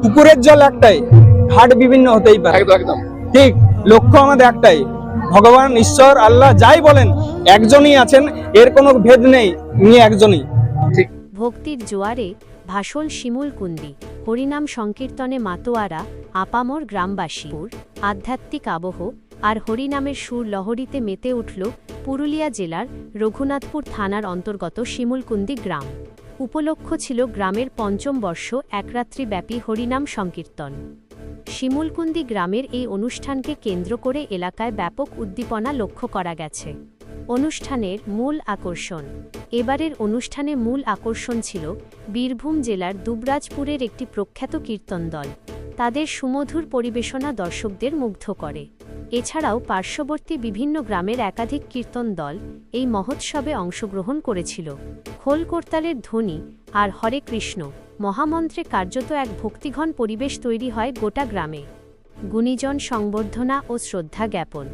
পুকুরের জল একটাই, ঘাট বিভিন্ন হতেই পারে। একদম ঠিক, লক্ষ্য আমাদের একটাই, ভগবান ঈশ্বর আল্লাহ যাই বলেন একজনই আছেন, এর কোনো ভেদ নেই, উনি একজনই। ভক্তির জোয়ারে ভাসল শিমুলকুন্দি, হরিনাম সংকীর্তনে মাতোয়ারা আপামর গ্রামবাসীর আধ্যাত্মিক আবহ আর হরিনামের সুর লহরীতে মেতে উঠল পুরুলিয়া জেলার রঘুনাথপুর থানার অন্তর্গত শিমুলকুন্দি গ্রাম। উপলক্ষ ছিল গ্রামের পঞ্চম বর্ষ একরাত্রিব্যাপী হরিনাম সংকীর্তন। শিমুলকুন্দি গ্রামের এই অনুষ্ঠানকে কেন্দ্র করে এলাকায় ব্যাপক উদ্দীপনা লক্ষ্য করা গেছে। অনুষ্ঠানের মূল আকর্ষণ, এবারের অনুষ্ঠানে মূল আকর্ষণ ছিল বীরভূম জেলার দুবরাজপুরের একটি প্রখ্যাত কীর্তন দল। তাদের সুমধুর পরিবেশনা দর্শকদের মুগ্ধ করে। এছাড়াও পার্শ্ববর্তী বিভিন্ন গ্রামের একাধিক কীর্তন দল এই মহোৎসবে অংশগ্রহণ করেছিল। খোল করতালের ধ্বনি আর হরে কৃষ্ণ মহামন্ত্রে কার্যত এক ভক্তিঘন পরিবেশ তৈরি হয় গোটা গ্রামে। গুণীজন সংবর্ধনা ও শ্রদ্ধা জ্ঞাপন।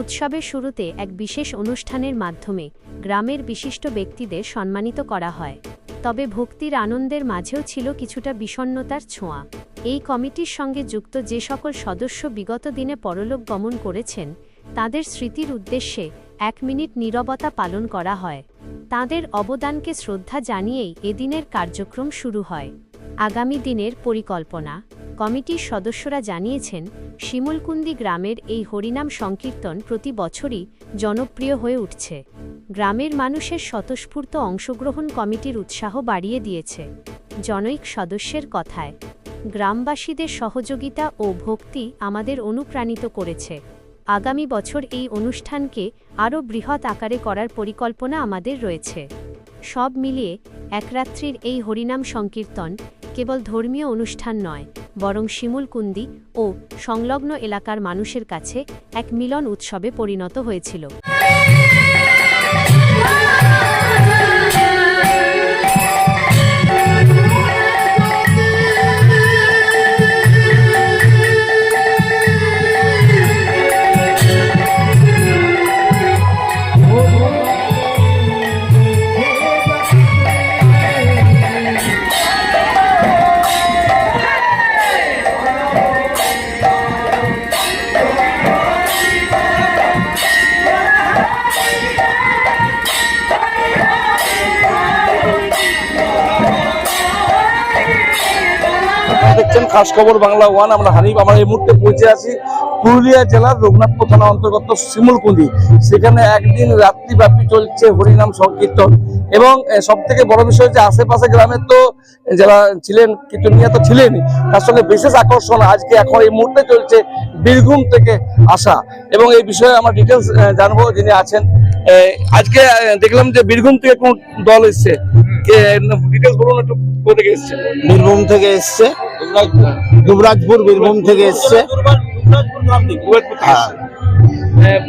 উৎসবের শুরুতে এক বিশেষ অনুষ্ঠানের মাধ্যমে গ্রামের বিশিষ্ট ব্যক্তিদের সম্মানিত করা হয়। তবে ভক্তির আনন্দের মাঝেও ছিল কিছুটা বিষণ্ণতার ছোঁয়া। এই কমিটির সঙ্গে যুক্ত যে সকল সদস্য বিগত দিনে পরলোক গমন করেছেন, তাদের স্মৃতির উদ্দেশ্যে 1 মিনিট নীরবতা পালন করা হয়। তাদের অবদানকে শ্রদ্ধা জানিয়েই এদিনের কার্যক্রম শুরু হয়। আগামী দিনের পরিকল্পনা, কমিটির সদস্যরা জানিয়েছেন, শিমুলকুন্দি গ্রামের এই হরিনাম সংকীর্তন প্রতি বছরই জনপ্রিয় হয়ে উঠছে। গ্রামের মানুষের স্বতঃস্ফূর্ত অংশগ্রহণ কমিটির উৎসাহ বাড়িয়ে দিয়েছে। জনৈক সদস্যের কথায়, গ্রামবাসীদের সহযোগিতা ও ভক্তি আমাদের অনুপ্রাণিত করেছে। আগামী বছর এই অনুষ্ঠানকে আরও বৃহৎ আকারে করার পরিকল্পনা আমাদের রয়েছে। সব মিলিয়ে একরাত্রির এই হরিনাম সংকীর্তন কেবল ধর্মীয় অনুষ্ঠান নয়, বরং শিমুলকুন্দি ও সংলগ্ন এলাকার মানুষের কাছে এক মিলন উৎসবে পরিণত হয়েছিল। দেখছেন খাস খবর বাংলা 1, আমরা হানিফ। আমরা এই মুহূর্তে পৌঁছে আছি পুরুলিয়া জেলার রঘুনাথপুর থানা অন্তর্গত শিমুলকুন্দি। সেখানে একদিন রাত্রিব্যাপী চলছে হরিনাম সংকীর্তন এবং সব থেকে বড় বিষয় হচ্ছে আশেপাশে গ্রামের তো যারা ছিলেন কীর্তনিয়া তো ছিলেনই, তার সঙ্গে বিশেষ আকর্ষণ আজকে এখন এই মুহূর্তে চলছে বীরভূম থেকে আসা। এবং এই বিষয়ে আমরা ডিটেলস জানবো যিনি আছেন। আজকে দেখলাম যে বীরভূম থেকে কোন দল এসছে, ডিটেলস বলুন একটু। কোথা থেকে এসছে? বীরভূম থেকে এসছে, দুবরাজপুর বীরভূম থেকে এসছে।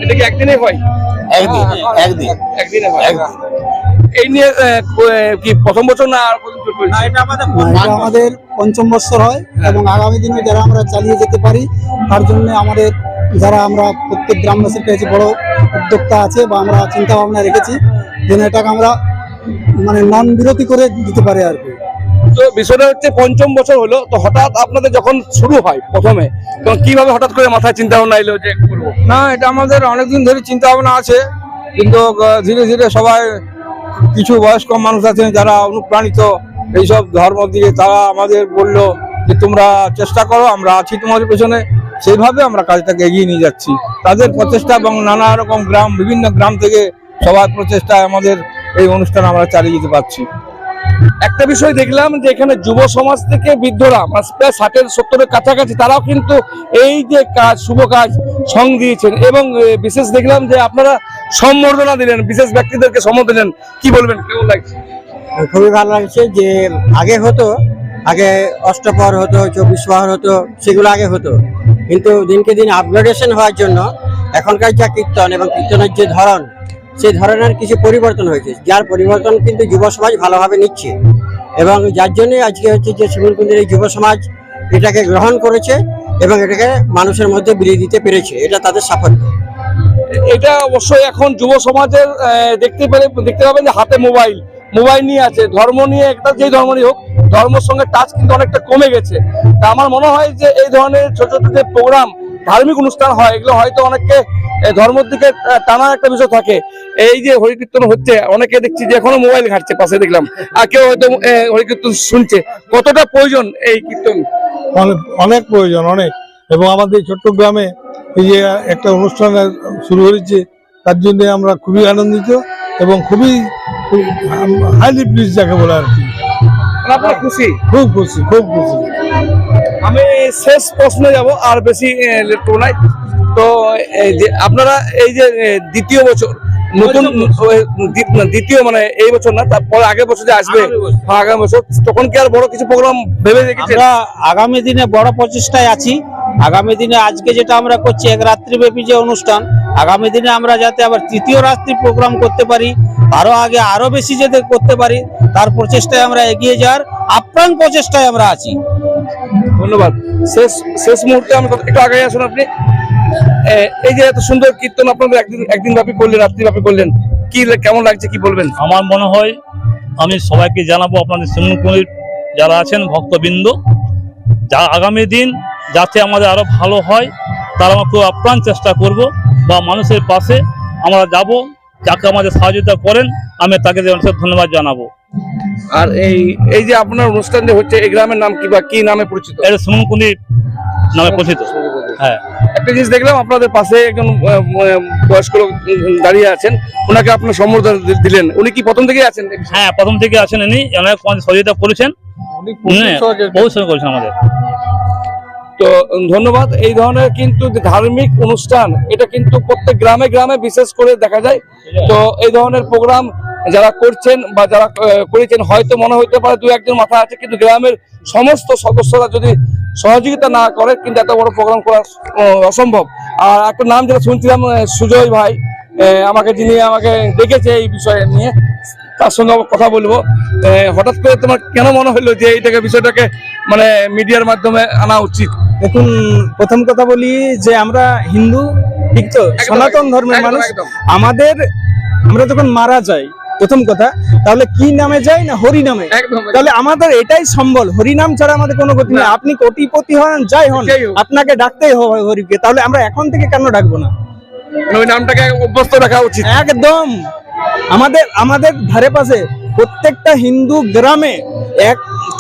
এটা কি একদিনে হয়? একদিনে হয়। এই নিয়ে কি প্রথম বছর না আর কতদিন চলবে? এটা আমাদের পঞ্চম বছর হয় এবং আগামী দিনে যারা আমরা চালিয়ে যেতে পারি তার জন্য আমাদের যারা আমরা প্রত্যেক গ্রামবাসীর কাছে বড় উদ্যোক্তা আছে বা আমরা চিন্তা ভাবনা রেখেছি যেন এটাকে আমরা মানে নন বিরতি করে দিতে পারি আর কি। তো বিষয়টা হচ্ছে পঞ্চম বছর হলো, তো হঠাৎ আপনাদের যখন শুরু হয় প্রথমে, তখন কিভাবে হঠাৎ করে মাথায় চিন্তা ভাবনা এলো যে করবো? না, এটা আমাদের অনেকদিন ধরে চিন্তা ভাবনা আছে, কিন্তু ধীরে ধীরে সবাই, কিছু বয়স্ক মানুষ আছেন যারা অনুপ্রাণিত এইসব ধর্ম দিয়ে, তারা আমাদের বললো যে তোমরা চেষ্টা করো, আমরা আছি তোমাদের পেছনে। সেইভাবে আমরা কাজটাকে এগিয়ে নিয়ে যাচ্ছি। তাদের প্রচেষ্টা এবং নানা রকম গ্রাম, বিভিন্ন গ্রাম থেকে সবার প্রচেষ্টায় আমাদের এই অনুষ্ঠান আমরা চালিয়ে যেতে পারছি। একটা বিষয় দেখলাম যে এখানে যুব সমাজ থেকে বৃদ্ধরা প্রায় 60-70-এর কাছাকাছি, তারাও কিন্তু এই যে কাজ, শুভ কাজ সং দিয়েছেন। এবং বিশেষ দেখলাম যে আপনারা সম্বর্ধনা দিলেন, বিশেষ ব্যক্তিদেরকে সম্মান দিলেন। কি বলবেন, কেমন লাগছে? খুবই ভালো লাগছে। যে আগে অষ্টপ্রহর হতো, 24 প্রহর হতো, সেগুলো আগে হতো, কিন্তু দিনকে দিন আপগ্রেডেশন হওয়ার জন্য এখনকার যা কীর্তন এবং কীর্তনের যে ধরন, সেই ধরনের কিছু পরিবর্তন হয়েছে, যার পরিবর্তন কিন্তু যুব সমাজ ভালোভাবে নিচ্ছে। এবং যার জন্যই আজকে হচ্ছে যে শিমুলকুন্দির এই যুব সমাজ এটাকে গ্রহণ করেছে এবং এটাকে মানুষের মধ্যে বিলিয়ে দিতে পেরেছে, এটা তাদের সাফল্য। এটা অবশ্যই এখন যুব সমাজের দেখতে পাবেন যে হাতে মোবাইল নিয়ে আছে। ধর্ম নিয়ে, একটা যেই ধর্ম নিয়ে হোক, ধর্মের সঙ্গে টাচ কিন্তু অনেকটা কমে গেছে। তা আমার মনে হয় যে এই ধরনের ছোট ছোট যে প্রোগ্রাম, ধার্মিক অনুষ্ঠান হয়, এগুলো হয়তো অনেককে ধর্মের দিকে টানার একটা বিষয় থাকে। এই যে হরিকীর্তন হচ্ছে, অনেকে দেখছি যে এখনো মোবাইল ঘাটছে, পাশে দেখলাম, আর কেউ হয়তো হরিকীর্তন শুনছে। কতটা প্রয়োজন এই কীর্তন? অনেক প্রয়োজন, অনেক। এবং আমাদের এই ছোট্ট গ্রামে এই যে একটা অনুষ্ঠান শুরু হয়েছে, তার জন্য আমরা খুবই আনন্দিত এবং খুবই হাইলি প্লিজ যাকে বলে আর কি। আপনারা খুশি? খুব খুশি, খুব খুশি। আমি শেষ প্রশ্নে যাব, আর বেশি লেট করবো না। তো এই যে আপনারা এই যে দ্বিতীয় বছর নতুন দ্বিতীয় মানে এই বছর না, তারপরে আগের বছর যে আসবে, আগামী বছর, তখন কি আর বড় কিছু প্রোগ্রাম ভেবে রেখেছেন? আমরা আগামী দিনে বড় প্রচেষ্টায় আছি। আগামী দিনে আজকে যেটা আমরা করছি এক রাত্রি ব্যাপী যে অনুষ্ঠান, আগামী দিনে আমরা যাতে আবার তৃতীয় রাত্রি প্রোগ্রাম করতে পারি, আরো আগে আরো বেশি যাতে করতে পারি, তার প্রচেষ্টায় আমরা এগিয়ে যাওয়ার আপ্রাণ প্রচেষ্টায় আমরা আছি। ধন্যবাদ। শেষ মুহূর্তে আমি একটু আগে আসুন আপনি। এই যে এত সুন্দর কীর্তন আপনাদের একদিন ব্যাপী করলেন, রাত্রি ব্যাপী করলেন, কি কেমন লাগছে, কি বলবেন? আমার মনে হয় আমি সবাইকে জানাবো, আপনাদের শিমুলকুণ্ডির যারা আছেন ভক্তবৃন্দ, যা আগামী দিন যাতে আমাদের আরো ভালো হয়, তার আমরা খুব আপ্রাণ চেষ্টা করব, বা মানুষের পাশে আমরা যাব, যাকে আমাদের সহযোগিতা করেন আমি তাকে ধন্যবাদ জানাবো। আর এই যে আপনার অনুষ্ঠান যে হচ্ছে, এই গ্রামের নাম কি বা কি নামে পরিচিত? এটা শিমুলকুণ্ডি নামে পরিচিত। হ্যাঁ, একটা জিনিস দেখলাম, আপনাদের পাশে একজন বয়স্ক লোক দাঁড়িয়ে আছেন, ওনাকে আপনার সম্বর্ধনা দিলেন। উনি কি প্রথম থেকেই আছেন? হ্যাঁ, প্রথম থেকে আছেন উনি, অনেক সহযোগিতা করেছেন, বহু সহযোগিতা করেছেন আমাদের। তো ধন্যবাদ। এই ধরনের কিন্তু ধার্মিক অনুষ্ঠান, এটা কিন্তু প্রত্যেক গ্রামে গ্রামে বিশেষ করে দেখা যায়। তো এই ধরনের প্রোগ্রাম যারা করছেন বা যারা করেছেন, হয়তো মনে হতে পারে দু একজন মাথা আছে, কিন্তু গ্রামের সমস্ত সদস্যরা যদি সহযোগিতা না করে, কিন্তু এত বড় প্রোগ্রাম করা অসম্ভব। আর একটা নাম যেটা শুনছিলাম, সুজয় ভাই, যিনি আমাকে ডেকেছে এই বিষয়ে নিয়ে, তার সঙ্গে কথা বলবো। হঠাৎ করে তোমার কেন মনে হলো যে এইটাকে, বিষয়টাকে মানে মিডিয়ার মাধ্যমে আনা উচিত? দেখুন, প্রথম কথা বলি যে আমরা হিন্দু, ঠিক তো, সনাতন ধর্মের মানুষ। আমরা যখন মারা যাই, প্রথম কথা, তাহলে কি নামে যাই না হরি নামে। তাহলে আমাদের এটাই সম্বল, হরিনাম ছাড়া আমাদের কোনো গতি নেই। আপনি কোটিপতি হন, যাই হন, আপনাকে ডাকতেই হবে হরিকে। তাহলে আমরা এখন থেকে কেন ডাকবো না? ওই নামটাকে অভ্যস্ত রাখা উচিত একদম। আমাদের ধারে পাশে প্রত্যেকটা হিন্দু গ্রামে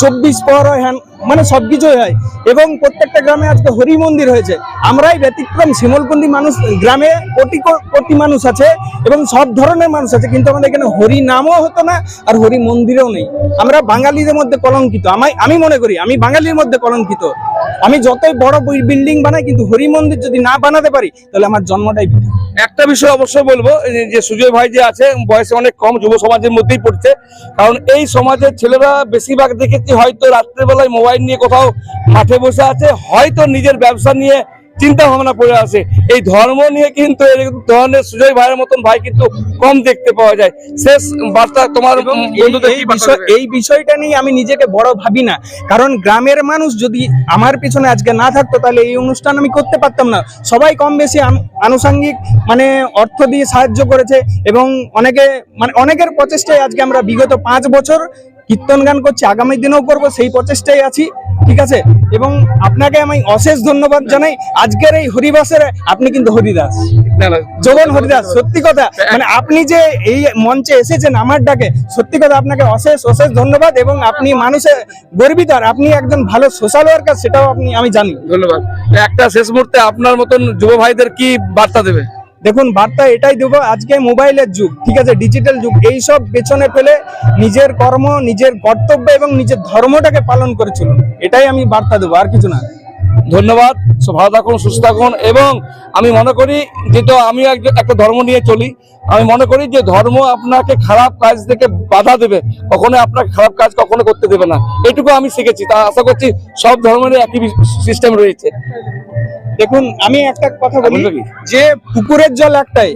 24 প্রহর হয়, মানে সবকিছুই হয়, এবং প্রত্যেকটা গ্রামে আজকে হরি মন্দির হয়েছে। আমরাই ব্যতিক্রম। শিমুলকুণ্ডি মানুষ গ্রামে কোটি কোটি মানুষ আছে এবং সব ধরনের মানুষ আছে, কিন্তু আমাদের এখানে হরি নামও হতো না আর হরি মন্দিরেও নেই। আমরা বাঙালিদের মধ্যে কলঙ্কিত। আমি মনে করি আমি বাঙালির মধ্যে কলঙ্কিত। আমি যতই বড় বিল্ডিং বানাই, কিন্তু হরি মন্দির যদি না বানাতে পারি, তাহলে আমার জন্মটাই বৃথা। একটা বিষয় অবশ্যই বলবো, যে সুজয় ভাই যে আছে, বয়সে অনেক কম, যুব সমাজের মধ্যেই পড়ছে। কারণ এই সমাজের ছেলেরা বেশিরভাগ দেখেছি হয়তো রাত্রেবেলায় মোবাইল নিয়ে কোথাও মাঠে বসে আছে, হয়তো নিজের ব্যবসা নিয়ে চিন্তা ভাবনা করে আছে। এই ধর্ম নিয়ে কিন্তু এই ধরনের সুজয় ভাইয়ের মতন ভাই কিন্তু কম দেখতে পাওয়া যায়। শেষ বার্তা তোমার বন্ধুদের কি বার্তা দেবে? এই বিষয়টা নিয়ে আমি নিজেকে বড় ভাবি না, কারণ গ্রামের মানুষ যদি আমার পিছনে আজকে না থাকতো, তাহলে এই অনুষ্ঠান আমি করতে পারতাম না। সবাই কম বেশি আনুষঙ্গিক মানে অর্থ দিয়ে সাহায্য করেছে, এবং অনেকের প্রচেষ্টায় আজকে আমরা বিগত 5 বছর কীর্তন গান করছি, আগামী দিনেও করব, সেই প্রচেষ্টায় আছি, ঠিক আছে। এবং আপনাকে আমি অশেষ ধন্যবাদ জানাই। আজকের এই হরিবাসের আপনি কিন্তু হরিদাস, জগন হরিদাস। সত্যি কথা, মানে আপনি যে এই মঞ্চে এসেছেন আমার ডাকে, সত্যি কথা আপনাকে অশেষ অশেষ ধন্যবাদ। এবং আপনি মানুষের গর্বিত, আর আপনি একজন ভালো সোশ্যাল ওয়ার্কার, সেটাও আমি জানি। ধন্যবাদ। একটা শেষ মুহূর্তে আপনার মতন যুব ভাইদের কি বার্তা দেবে? দেখুন, বার্তা এটাই দেবো, আজকে মোবাইলের যুগ, ঠিক আছে, ডিজিটাল যুগ, এইসব পেছনে ফেলে নিজের কর্ম, নিজের কর্তব্য এবং নিজের ধর্মটাকে পালন করে চলুন। এটাই আমি বার্তা দেবো, আর কিছু না। ধন্যবাদ। ভালো থাকুন, সুস্থ থাকুন। এবং আমি মনে করি, যেহেতু আমি একটা ধর্ম নিয়ে চলি, আমি মনে করি যে ধর্ম আপনাকে খারাপ কাজ থেকে বাধা দেবে, কখনো আপনাকে খারাপ কাজ কখনো করতে দেবে না। এটুকু আমি শিখেছি, তা আশা করছি সব ধর্মের একই সিস্টেম রয়েছে। দেখুন, আমি একটা কথা বলি, যে পুকুরের জল একটাই,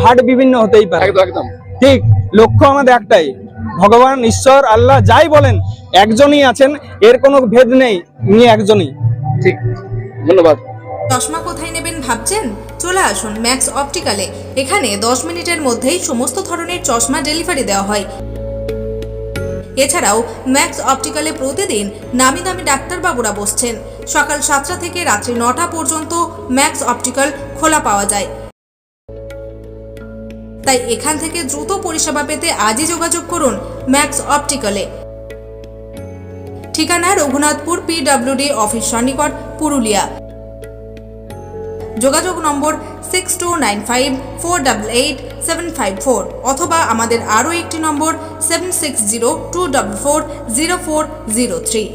ঘাট বিভিন্ন হতেই পারে, একদম ঠিক। লক্ষ্য আমাদের একটাই, ভগবান, ঈশ্বর, আল্লাহ যাই বলেন, একজনই আছেন, এর কোনো ভেদ নেই, উনি একজনই। ঠিক, ধন্যবাদ। চশমা কোথায় নেবেন ভাবছেন? চলে আসুন ম্যাক্স অপটিক্যালে। এখানে 10 মিনিটের মধ্যেই সমস্ত ধরনের চশমা ডেলিভারি দেওয়া হয়। এছাড়াও ম্যাক্স অপটিক্যালে প্রতিদিন নামি দামি ডাক্তারবাবুরা বসছেন। সকাল 7টা থেকে রাত্রি 9টা পর্যন্ত ম্যাক্স অপটিক্যাল খোলা পাওয়া যায়। তাই এখান থেকে দ্রুত পরিষেবা পেতে আজই যোগাযোগ করুন ম্যাক্স অপটিক্যালে। ঠিকানা রঘুনাথপুর PWD অফিস সন্নিকট, পুরুলিয়া। যোগাযোগ নম্বর 6295488754 অথবা আমাদের আরও একটি নম্বর 7602440403।